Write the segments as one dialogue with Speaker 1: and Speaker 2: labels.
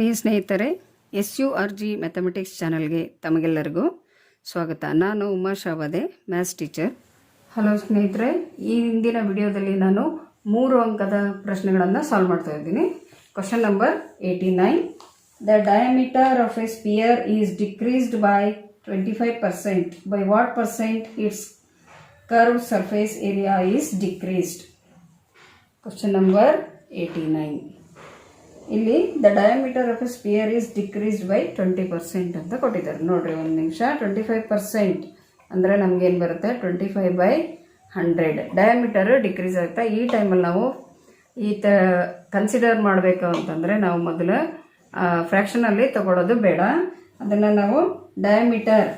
Speaker 1: ಆತ್ಮೀಯ ಸ್ನೇಹಿತರೆ, SURG mathematics ಚಾನಲ್ಗೆ ತಮಗೆಲ್ಲರಿಗೂ ಸ್ವಾಗತ. ನಾನು ಉಮಾ ಶಾವದೆ, ಮ್ಯಾಥ್ಸ್ ಟೀಚರ್. ಹಲೋ ಸ್ನೇಹಿತರೆ, ಈ ಹಿಂದಿನ ವಿಡಿಯೋದಲ್ಲಿ ನಾನು 3 ಅಂಕದ ಪ್ರಶ್ನೆಗಳನ್ನು ಸಾಲ್ವ್ ಮಾಡ್ತಾ ಇದ್ದೀನಿ. Question number 89. The diameter of a sphere is decreased by 25%. By what percent it's curved surface area is decreased? Question number 89. ಇಲ್ಲಿ the diameter of a sphere is decreased by 20% ಅಂತ ಕೊಟ್ಟಿದ್ದಾರೆ. ನೋಡ್ರಿ ಒಂದು ನಿಮಿಷ. 25% ಅಂದರೆ ನಮಗೇನು ಬರುತ್ತೆ? 25/100 ಡಯಾಮೀಟರ್ ಡಿಕ್ರೀಸ್ ಆಗುತ್ತೆ. ಈ ಟೈಮಲ್ಲಿ ನಾವು ಈ ಕನ್ಸಿಡರ್ ಮಾಡಬೇಕು ಅಂತಂದರೆ ನಾವು ಮೊದಲು ಫ್ರ್ಯಾಕ್ಷನಲ್ಲಿ ತಗೊಳ್ಳೋದು ಬೇಡ. ಅದನ್ನು ನಾವು ಡಯಾಮೀಟರ್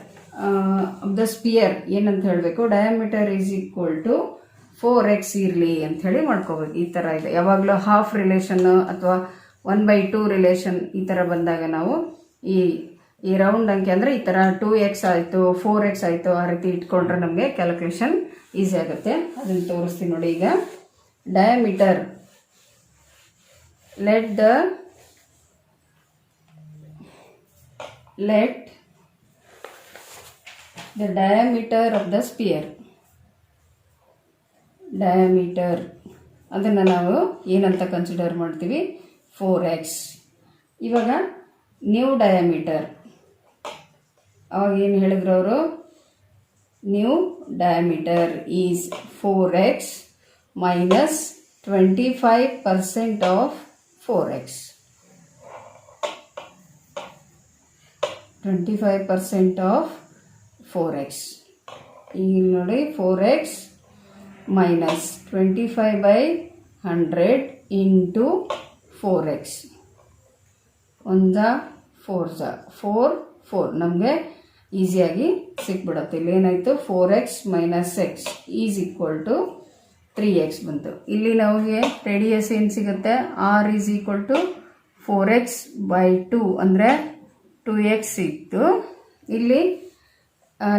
Speaker 1: ಆಫ್ ದ ಸ್ಪಿಯರ್ ಏನಂತ ಹೇಳಬೇಕು? Diameter is equal to 4x ಇರಲಿ ಅಂಥೇಳಿ ಮಾಡ್ಕೋಬೇಕು. ಈ ಥರ ಇದೆ. ಯಾವಾಗಲೂ ಹಾಫ್ ರಿಲೇಷನ್ನು ಅಥವಾ 1/2 ರಿಲೇಷನ್ ಈ ಥರ ಬಂದಾಗ ನಾವು ಈ ರೌಂಡ್ ಅಂಕೆ ಅಂದರೆ ಈ ಥರ 2x ಆಯಿತು, 4x ಆಯಿತು, ಆ ರೀತಿ ಇಟ್ಕೊಂಡ್ರೆ ನಮಗೆ ಕ್ಯಾಲ್ಕುಲೇಷನ್ ಈಸಿ ಆಗುತ್ತೆ. ಅದನ್ನು ತೋರಿಸ್ತೀನಿ ನೋಡಿ. ಈಗ diameter, let the diameter of the spear, diameter ಅದನ್ನು ನಾವು ಏನಂತ ಕನ್ಸಿಡರ್ ಮಾಡ್ತೀವಿ? 4x. ಇವಾಗ ನ್ಯೂ ಡಯಾಮೀಟರ್, ಅವಾಗ ಏನು ಹೇಳಿದ್ರು ಅವರು? New diameter is 4x minus 25% of 4x. 25% of 4x. ಈಗ ನೋಡಿ, 4x ಮೈನಸ್ 25/100 ಇಂಟು 4x. 4 ನಮಗೆ ಈಸಿಯಾಗಿ ಸಿಕ್ಬಿಡುತ್ತೆ. ಇಲ್ಲಿ ಏನಾಯಿತು? 4x minus x is equal to 3x ಬಂತು. ಇಲ್ಲಿ ನಮಗೆ ರೇಡಿಯಸ್ ಏನು ಸಿಗುತ್ತೆ? r is equal to 4x/2 ಅಂದರೆ 2x ಸಿಕ್ತು. ಇಲ್ಲಿ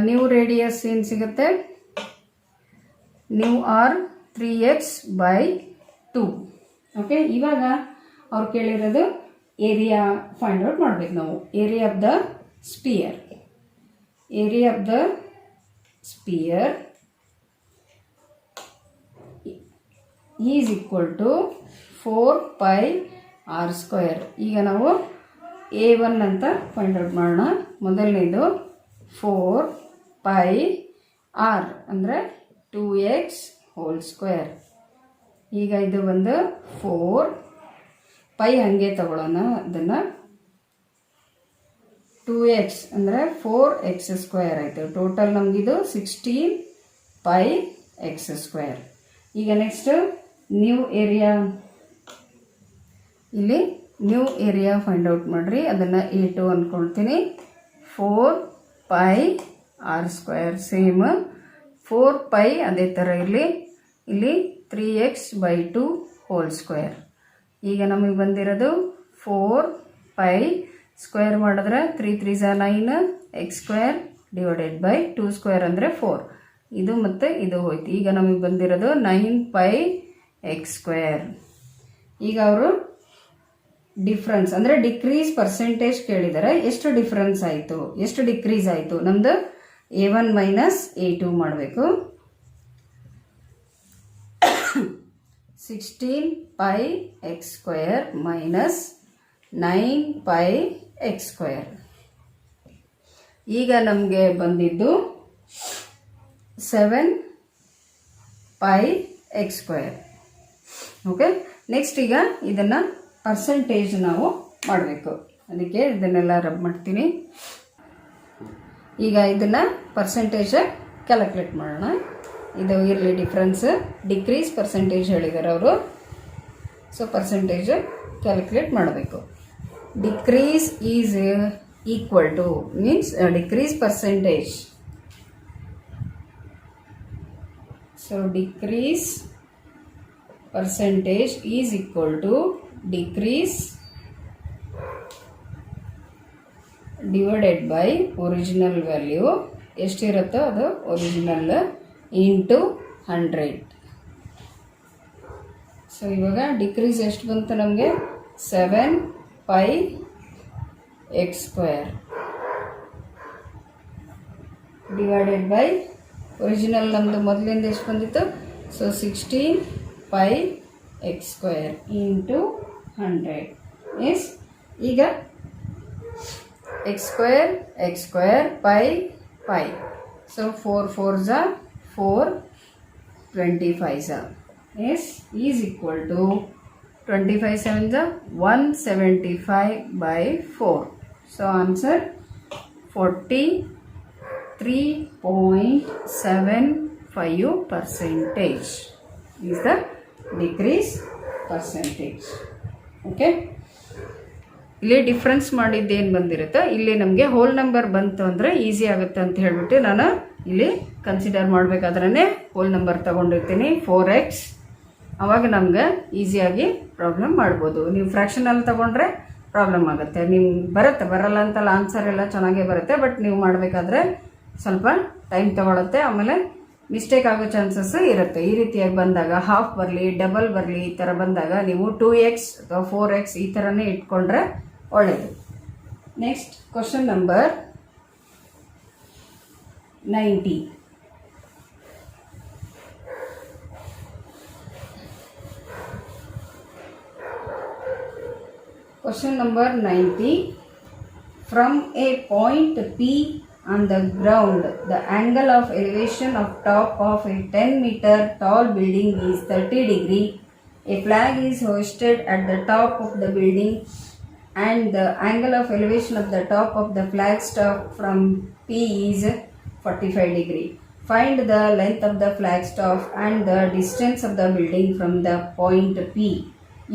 Speaker 1: ನ್ಯೂ ರೇಡಿಯಸ್ ಏನು ಸಿಗುತ್ತೆ? New R 3x/2. ಓಕೆ, ಇವಾಗ ಅವ್ರು ಕೇಳಿರೋದು ಏರಿಯಾ ಫೈಂಡ್ ಔಟ್ ಮಾಡಬೇಕು ನಾವು. Area of the sphere, area of the sphere is equal to 4πr². ಈಗ ನಾವು A1 ಅಂತ ಫೈಂಡ್ ಔಟ್ ಮಾಡೋಣ. ಮೊದಲನೇದು 4πr ಅಂದರೆ 2x ಹೋಲ್ ಸ್ಕ್ವೇರ್. ಈಗ ಇದು ಒಂದು 4π ಹಂಗೆ ತಗೊಳ್ಳೋಣ. ಅದನ್ನು 2x ಅಂದರೆ 4x² ಆಯಿತು. ಟೋಟಲ್ ನಮಗಿದು 16πx². ಈಗ ನೆಕ್ಸ್ಟ್ ನ್ಯೂ ಏರಿಯಾ, ಇಲ್ಲಿ ನ್ಯೂ ಏರಿಯಾ ಫೈಂಡ್ ಔಟ್ ಮಾಡಿರಿ. ಅದನ್ನು A2 ಅಂದ್ಕೊಳ್ತೀನಿ. 4πr² ಸೇಮ್ 4π ಅದೇ ಥರ ಇರಲಿ. ಇಲ್ಲಿ 3x/2 ಹೋಲ್ ಸ್ಕ್ವೇರ್. ಈಗ ನಮಗೆ ಬಂದಿರೋದು 4π² ಮಾಡಿದ್ರೆ 3 3 9 x² ಡಿವೈಡೆಡ್ ಬೈ 2² ಅಂದರೆ 4. ಇದು ಮತ್ತು ಇದು ಹೋಯ್ತು. ಈಗ ನಮಗೆ ಬಂದಿರೋದು 9πx². ಈಗ ಅವರು ಡಿಫ್ರೆನ್ಸ್ ಅಂದರೆ ಡಿಕ್ರೀಸ್ ಪರ್ಸೆಂಟೇಜ್ ಕೇಳಿದ್ದಾರೆ. ಎಷ್ಟು ಡಿಫ್ರೆನ್ಸ್ ಆಯಿತು, ಎಷ್ಟು ಡಿಕ್ರೀಸ್ ಆಯಿತು? ನಮ್ಮದು A1 ಮೈನಸ್ A2 ಮಾಡಬೇಕು. 16πx² minus 9πx². ಈಗ ನಮಗೆ ಬಂದಿದ್ದು 7πx². ಓಕೆ, ನೆಕ್ಸ್ಟ್ ಈಗ ಇದನ್ನು ಪರ್ಸೆಂಟೇಜ್ ನಾವು ಮಾಡಬೇಕು. ಅದಕ್ಕೆ ಇದನ್ನೆಲ್ಲ ರಬ್ ಮಾಡ್ತೀನಿ. ಈಗ ಇದನ್ನು ಪರ್ಸೆಂಟೇಜ್ ಕ್ಯಾಲ್ಕುಲೇಟ್ ಮಾಡೋಣ. ಇದು ಇರಲಿ ಡಿಫ್ರೆನ್ಸ್. ಡಿಕ್ರೀಸ್ ಪರ್ಸೆಂಟೇಜ್ ಹೇಳಿದ್ದಾರೆ ಅವರು. ಸೊ ಪರ್ಸೆಂಟೇಜ್ ಕ್ಯಾಲ್ಕುಲೇಟ್ ಮಾಡಬೇಕು. Decrease is equal to means decrease percentage. So decrease percentage is equal to decrease divided by original value. ಎಷ್ಟಿರುತ್ತೋ ಅದು ಒರಿಜಿನಲ್ ಇಂಟು 100. ಸೊ ಇವಾಗ ಡಿಕ್ರೀಸ್ ಎಷ್ಟು ಬಂತು ನಮಗೆ? 7π x square divided by original ನಮ್ಮದು ಮೊದಲಿಂದ ಎಷ್ಟು ಬಂದಿತ್ತು, so 16 pi x square into 100 S. ಈಗ x square pi so 4 4s are 4, 25s are yes is equal to 25 7s are 175 by 4. So answer 43.75% is the decrease percentage. Okay, ಇಲ್ಲಿ difference ಮಾಡಿದ್ದೇನು ಬಂದಿರುತ್ತೋ ಇಲ್ಲಿ ನಮಗೆ whole number ಬಂತು ಅಂದರೆ easy ಆಗುತ್ತೆ ಅಂತ ಹೇಳ್ಬಿಟ್ಟು ನಾನು ಇಲ್ಲಿ ಕನ್ಸಿಡರ್ ಮಾಡಬೇಕಾದ್ರೇ ಹೋಲ್ ನಂಬರ್ ತೊಗೊಂಡಿರ್ತೀನಿ 4x. ಆವಾಗ ನಮ್ಗೆ ಈಸಿಯಾಗಿ ಪ್ರಾಬ್ಲಮ್ ಮಾಡ್ಬೋದು. ನೀವು ಫ್ರ್ಯಾಕ್ಷನಲ್ಲಿ ತೊಗೊಂಡ್ರೆ ಪ್ರಾಬ್ಲಮ್ ಆಗುತ್ತೆ. ನೀವು ಬರಲ್ಲ ಅಂತಲ್ಲ, ಆನ್ಸರ್ ಎಲ್ಲ ಚೆನ್ನಾಗೇ ಬರುತ್ತೆ, ಬಟ್ ನೀವು ಮಾಡಬೇಕಾದ್ರೆ ಸ್ವಲ್ಪ ಟೈಮ್ ತೊಗೊಳುತ್ತೆ, ಆಮೇಲೆ ಮಿಸ್ಟೇಕ್ ಆಗೋ ಚಾನ್ಸಸ್ ಇರುತ್ತೆ. ಈ ರೀತಿಯಾಗಿ ಬಂದಾಗ ಹಾಫ್ ಬರಲಿ, ಡಬಲ್ ಬರಲಿ, ಈ ಥರ ಬಂದಾಗ ನೀವು 2x ಅಥವಾ 4x ಈ ಥರನೇ ಇಟ್ಕೊಂಡ್ರೆ ಒಳ್ಳೆಯದು. Next question number 90. Question number 90. From a point P on the ground, the angle of elevation of top of a 10-meter tall building is 30 degree. A flag is hoisted at the top of the building and the angle of elevation of the top of the flag staff from P is 45 degree. Find the length of the flag staff and the distance of the building from the point P.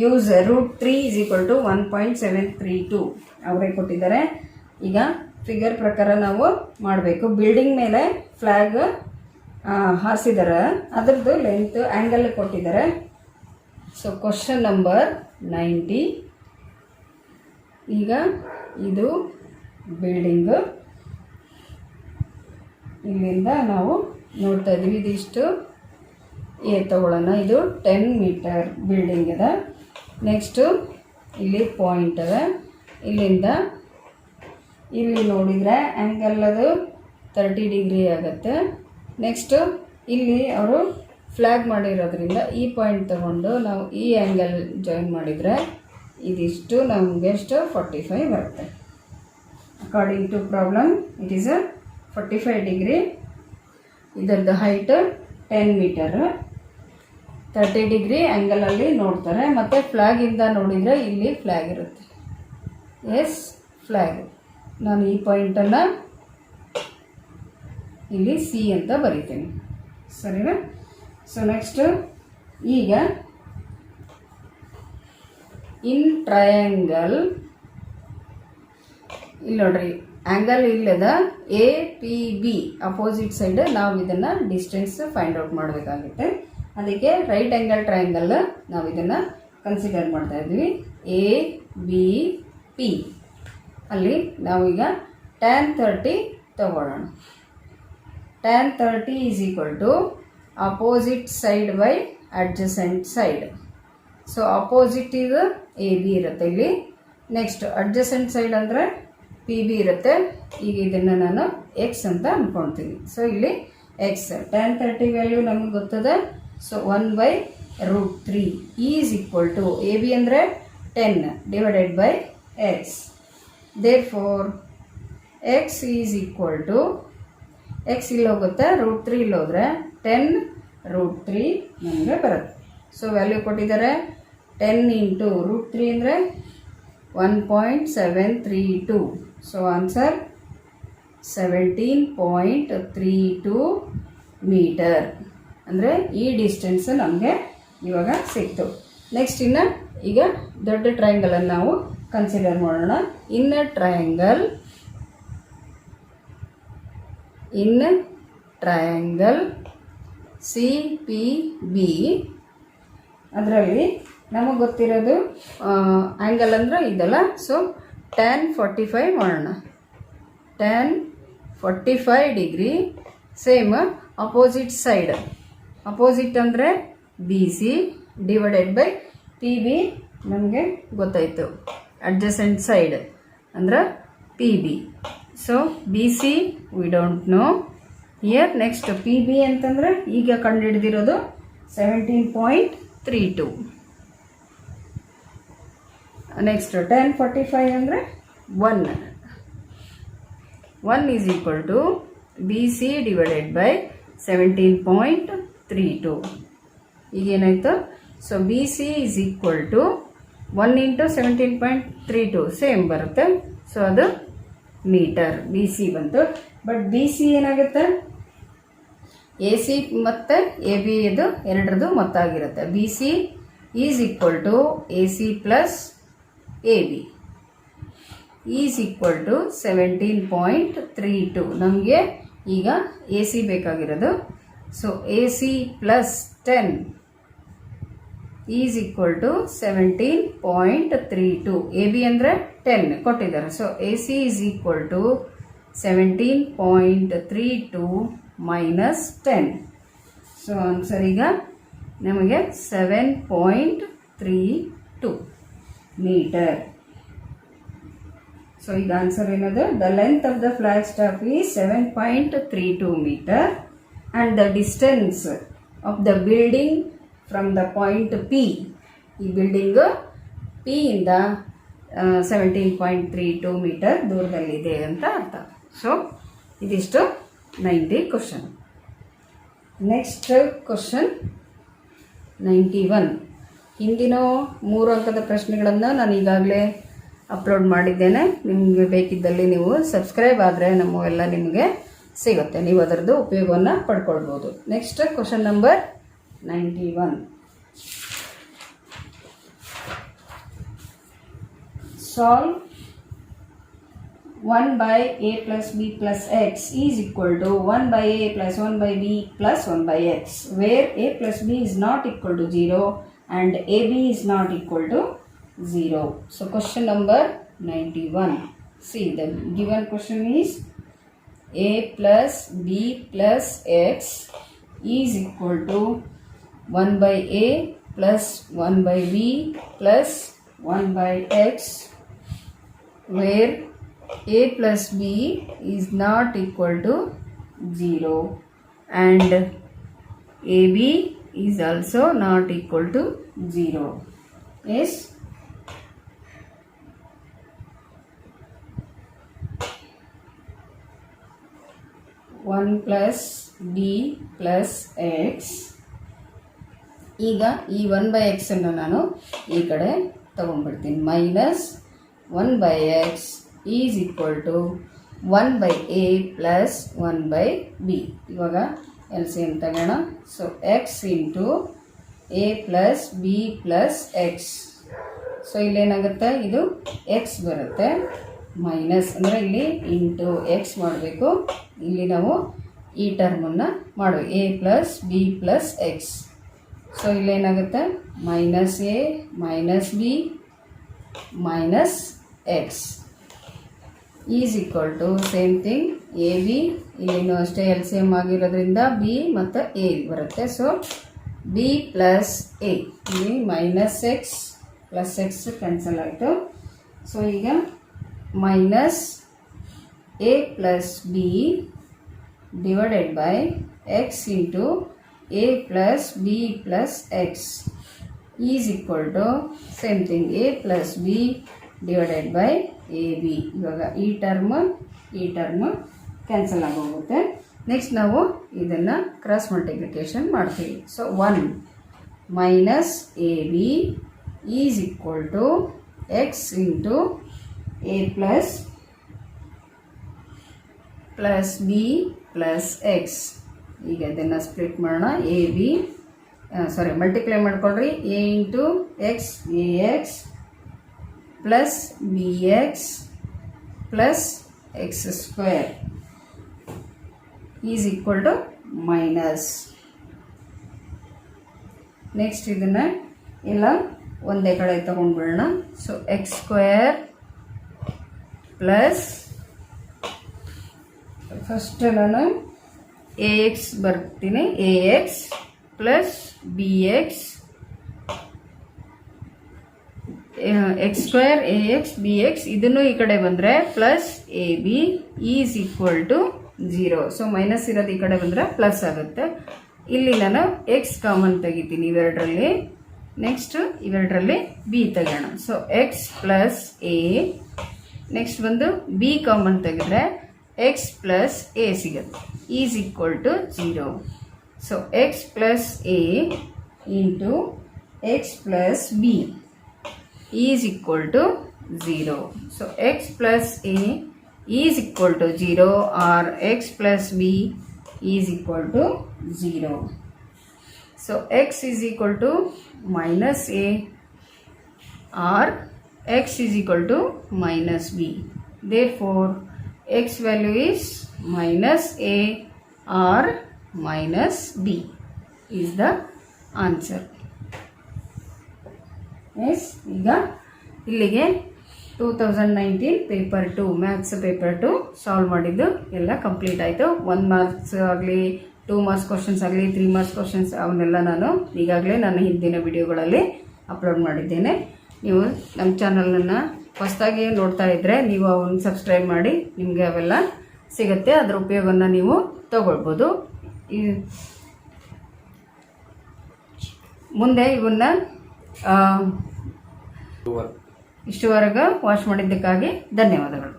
Speaker 1: Use √3 is equal to 1.732. ಅವರೇ ಕೊಟ್ಟಿದ್ದಾರೆ. ಈಗ figure ಪ್ರಕಾರ ನಾವು ಮಾಡಬೇಕು. Building ಮೇಲೆ flag ಹಾಸಿದ್ದಾರೆ, ಅದರದ್ದು length angle ಕೊಟ್ಟಿದ್ದಾರೆ. So question number 90. ಈಗ ಇದು ಬಿಲ್ಡಿಂಗು, ಇಲ್ಲಿಂದ ನಾವು ನೋಡ್ತಾ ಇದ್ದೀವಿ. ಇದಿಷ್ಟು ತಗೊಳ್ಳೋಣ. ಇದು 10 ಮೀಟರ್ ಬಿಲ್ಡಿಂಗ್ ಇದೆ. ನೆಕ್ಸ್ಟು ಇಲ್ಲಿ ಪಾಯಿಂಟ್ ಅದ, ಇಲ್ಲಿಂದ ಇಲ್ಲಿ ನೋಡಿದರೆ ಆ್ಯಂಗಲ್ ಅದು 30 ಡಿಗ್ರಿ ಆಗುತ್ತೆ. ನೆಕ್ಸ್ಟು ಇಲ್ಲಿ ಅವರು ಫ್ಲ್ಯಾಗ್ ಮಾಡಿರೋದ್ರಿಂದ ಈ ಪಾಯಿಂಟ್ ತಗೊಂಡು ನಾವು ಈ ಆ್ಯಂಗಲ್ ಜಾಯಿನ್ ಮಾಡಿದರೆ ಇದಿಷ್ಟು ನಮಗೆ ಎಷ್ಟು 45 ಬರುತ್ತೆ. According to problem it is 45 degree. ಇದರದ್ದು ಹೈಟ್ 10 ಮೀಟರ್, 30 ಡಿಗ್ರಿ ಆ್ಯಂಗಲಲ್ಲಿ ನೋಡ್ತಾರೆ. ಮತ್ತು ಫ್ಲ್ಯಾಗಿಂದ ನೋಡಿದರೆ ಇಲ್ಲಿ ಫ್ಲ್ಯಾಗ್ ಇರುತ್ತೆ. Yes, flag. ನಾನು ಈ ಪಾಯಿಂಟನ್ನು ಇಲ್ಲಿ ಸಿ ಅಂತ ಬರೀತೀನಿ, ಸರಿನಾ? ಸೊ ನೆಕ್ಸ್ಟು ಈಗ ಇನ್ ಟ್ರಯಾಂಗಲ್ ಇಲ್ಲಿ ನೋಡ್ರಿ, ಆ್ಯಂಗಲ್ ಇಲ್ಲದ A P B opposite side ನಾವು ಇದನ್ನು ಡಿಸ್ಟೆನ್ಸ್ ಫೈಂಡ್ ಔಟ್ ಮಾಡಬೇಕಾಗುತ್ತೆ. ಅದಕ್ಕೆ ರೈಟ್ ಆ್ಯಂಗಲ್ ಟ್ರಯಾಂಗಲ್ ನಾವು ಇದನ್ನು ಕನ್ಸಿಡರ್ ಮಾಡ್ತಾ ಇದ್ವಿ. ಎ ಬಿ ಪಿ ಅಲ್ಲಿ ನಾವೀಗ tan 30 ತಗೊಳ್ಳೋಣ. tan 30 is equal to opposite side by adjacent side. So opposite ಇದು ಎ ಬಿ ಇರುತ್ತೆ ಇಲ್ಲಿ. ನೆಕ್ಸ್ಟ್ ಅಡ್ಜಸೆಂಟ್ ಸೈಡ್ ಅಂದರೆ ಪಿ ಬಿ ಇರುತ್ತೆ. ಈಗ ಇದನ್ನು ನಾನು ಎಕ್ಸ್ ಅಂತ ಅಂದ್ಕೊಳ್ತೀನಿ. ಸೊ ಇಲ್ಲಿ ಎಕ್ಸ್ tan 30 ವ್ಯಾಲ್ಯೂ ನಮಗೆ ಗೊತ್ತದೆ. So 1/√3 is equal to A B ಅಂದರೆ 10 divided by x. Therefore x is equal to x ಇಲ್ಲಿ ಹೋಗುತ್ತೆ, √3 ಇಲ್ಲಿ ಹೋದರೆ 10√3 ನಮಗೆ ಬರುತ್ತೆ. ಸೊ ವ್ಯಾಲ್ಯೂ ಕೊಟ್ಟಿದ್ದಾರೆ 10 ಇಂಟು √3 ಅಂದರೆ 1.732. So answer 17.32 metre. ಅಂದರೆ ಈ ಡಿಸ್ಟೆನ್ಸ್ ನಮಗೆ ಇವಾಗ ಸಿಕ್ತು. ನೆಕ್ಸ್ಟ್ ಇನ್ನು ಈಗ ದೊಡ್ಡ ಟ್ರಯಾಂಗಲನ್ನು ನಾವು ಕನ್ಸಿಡರ್ ಮಾಡೋಣ. In triangle C P B, ಅದರಲ್ಲಿ ನಮಗೆ ಗೊತ್ತಿರೋದು ಆ್ಯಂಗಲ್ ಅಂದರೆ ಇದಲ್ಲ. ಸೊ tan 45 ಮಾಡೋಣ. tan 45 degree. Same opposite side, opposite ಅಂದರೆ B C divided by P B ನಮಗೆ ಗೊತ್ತಾಯಿತು. ಅಡ್ಜಸೆಂಟ್ ಸೈಡ್ ಅಂದ್ರೆ PB. So BC we don't know. Here next PB ಅಂತಂದ್ರೆ ಈಗ ಕಂಡುಹಿಡಿದಿರೋದು 17.32. ನೆಕ್ಸ್ಟ್ 1045 ಅಂದರೆ 1 is equal to BC divided by 17.32. ಈಗ ಏನಾಯ್ತು? So BC is equal to 1 into 17.32 same ಬರುತ್ತೆ. So ಅದು ಮೀಟರ್ BC ಬಂತು. ಬಟ್ BC ಏನಾಗುತ್ತೆ? AC ಮತ್ತು AB ಇದು ಎರಡರದು ಮೊತ್ತ ಆಗಿರುತ್ತೆ. BC is equal to AC plus AB is equal to 17.32. ನಮಗೆ ಈಗ AC ಬೇಕಾಗಿರೋದು. So AC plus 10 is equal to 17.32. AB ಅಂದರೆ 10 ಕೊಟ್ಟಿದ್ದಾರೆ. So AC is equal to 17.32 minus 10. So answer ಈಗ ನಮಗೆ 7.32 ಮೀಟರ್. ಸೊ ಈಗ ಆನ್ಸರ್ ಏನದು? The length of the flag staff is 7.32 metre and the distance of the building from the point P. ಈ building P ಇಂದ 17.32 metre ದೂರದಲ್ಲಿದೆ ಅಂತ ಅರ್ಥ. So ಇದಿಷ್ಟು 90 ಕ್ವಶನ್. Next question 91. ಹಿಂದಿನ 3 ಅಂಕದ ಪ್ರಶ್ನೆಗಳನ್ನು ನಾನು ಈಗಾಗಲೇ ಅಪ್ಲೋಡ್ ಮಾಡಿದ್ದೇನೆ. ನಿಮಗೆ ಬೇಕಿದ್ದಲ್ಲಿ ನೀವು ಸಬ್ಸ್ಕ್ರೈಬ್ ಆದರೆ ನಮ್ಮವೆಲ್ಲ ನಿಮಗೆ ಸಿಗುತ್ತೆ. ನೀವು ಅದರದ್ದು ಉಪಯೋಗವನ್ನು ಪಡ್ಕೊಳ್ಬೋದು. Next question number 91. Solve 1 by a plus b plus x is equal to 1 by a plus 1 by b plus 1 by x, where a plus b is not equal to 0 and ab is not equal to 0. So question number 91. See, the given question is a plus b plus x is equal to 1 by a plus 1 by b plus 1 by x, where a plus b is not equal to 0 and ab is also not equal to 0. Yes. One plus b plus x. ಈಗ ಈ 1 by x ಅನ್ನು ನಾನು ಈ ಕಡೆ ತಗೊಂಡ್ಬಿಡ್ತೀನಿ. Minus 1 by x is equal to 1 by a plus 1 by b. ಇವಾಗ LCM ತಗೋಣ. ಸೊ x ಇಂಟು a plus b plus x. So ಇಲ್ಲೇನಾಗುತ್ತೆ? ಇದು x ಬರುತ್ತೆ. ಮೈನಸ್ ಅಂದರೆ ಇಲ್ಲಿ ಇಂಟು ಎಕ್ಸ್ ಮಾಡಬೇಕು. ಇಲ್ಲಿ ನಾವು ಈ ಟರ್ಮನ್ನು ಮಾಡಬೇಕು, a plus b plus x. So ಇಲ್ಲೇನಾಗುತ್ತೆ? Minus a minus b minus x is equal to same thing A B. ಇಲ್ಲಿನೂ ಅಷ್ಟೇ LCM ಆಗಿರೋದ್ರಿಂದ b ಮತ್ತು a ಬರುತ್ತೆ. ಸೊ b ಪ್ಲಸ್ a, ಇಲ್ಲಿ minus x plus x cancel ಆಯಿತು. So ಈಗ minus a plus b divided by x into a plus b plus x is equal to same thing a plus b divided by A B. ಇವಾಗ ಈ term cancel ಆಗೋಗುತ್ತೆ. Next ನಾವು ಇದನ್ನು cross multiplication ಮಾಡ್ತೀವಿ. So 1 minus a B is equal to x into a plus b plus x. ಈಗ ಇದನ್ನು split ಮಾಡೋಣ. A b multiply ಮಾಡ್ಕೊಳ್ರಿ. A into x a x plus b x plus x square is equal to minus. Next ಇದನ್ನು ಎಲ್ಲ ಒಂದೇ ಕಡೆ ತಗೊಂಡ್ಬಿಡೋಣ. So x square plus first ನಾನು ಎ ಎಕ್ಸ್ ಬರ್ತೀನಿ. A x plus b x x square A x B x ಇದನ್ನು ಈ ಕಡೆ ಬಂದರೆ plus A B is equal to 0. So minus ಇರೋದು ಈ ಕಡೆ ಬಂದರೆ ಪ್ಲಸ್ ಆಗುತ್ತೆ. ಇಲ್ಲಿ ನಾನು ಎಕ್ಸ್ ಕಾಮನ್ ತೆಗಿತೀನಿ ಇವೆರಡರಲ್ಲಿ. ನೆಕ್ಸ್ಟ್ ಇವೆರಡರಲ್ಲಿ ಬಿ ತೆಗೋಣ. So x plus a, next ಬಂದು ಬಿ ಕಾಮನ್ ತೆಗೆದ್ರೆ ಎಕ್ಸ್ ಪ್ಲಸ್ ಎ ಸಿಗುತ್ತೆ, is equal to 0. So x plus a into x plus b is equal to 0. So x plus a is equal to 0 or x plus b is equal to 0. So x is equal to minus a or x is equal to minus b. Therefore, x value is minus a or minus b is the answer. Yes, ಈಗ ಇಲ್ಲಿಗೆ 2019 paper 2 maths paper 2 solve ಮಾಡಿದ್ದು ಎಲ್ಲ complete ಆಯಿತು. 1 marks ಆಗಲಿ 2 marks questions ಆಗಲಿ 3 marks questions ಅವನ್ನೆಲ್ಲ ನಾನು ಈಗಾಗಲೇ ನನ್ನ ಹಿಂದಿನ ವಿಡಿಯೋಗಳಲ್ಲಿ ಅಪ್ಲೋಡ್ ಮಾಡಿದ್ದೇನೆ. ನೀವು ನಮ್ಮ ಚಾನಲನ್ನು ಹೊಸದಾಗಿ ನೋಡ್ತಾ ಇದ್ದರೆ ನೀವು ಅವನ್ನ ಸಬ್ಸ್ಕ್ರೈಬ್ ಮಾಡಿ, ನಿಮಗೆ ಅವೆಲ್ಲ ಸಿಗುತ್ತೆ, ಅದರ ಉಪಯೋಗವನ್ನು ನೀವು ತಗೊಳ್ಬೋದು. ಮುಂದೆ ಇವನ್ನ ಇಷ್ಟುವರೆಗೂ ವಾಚ್ ಮಾಡಿದ್ದಕ್ಕಾಗಿ ಧನ್ಯವಾದಗಳು.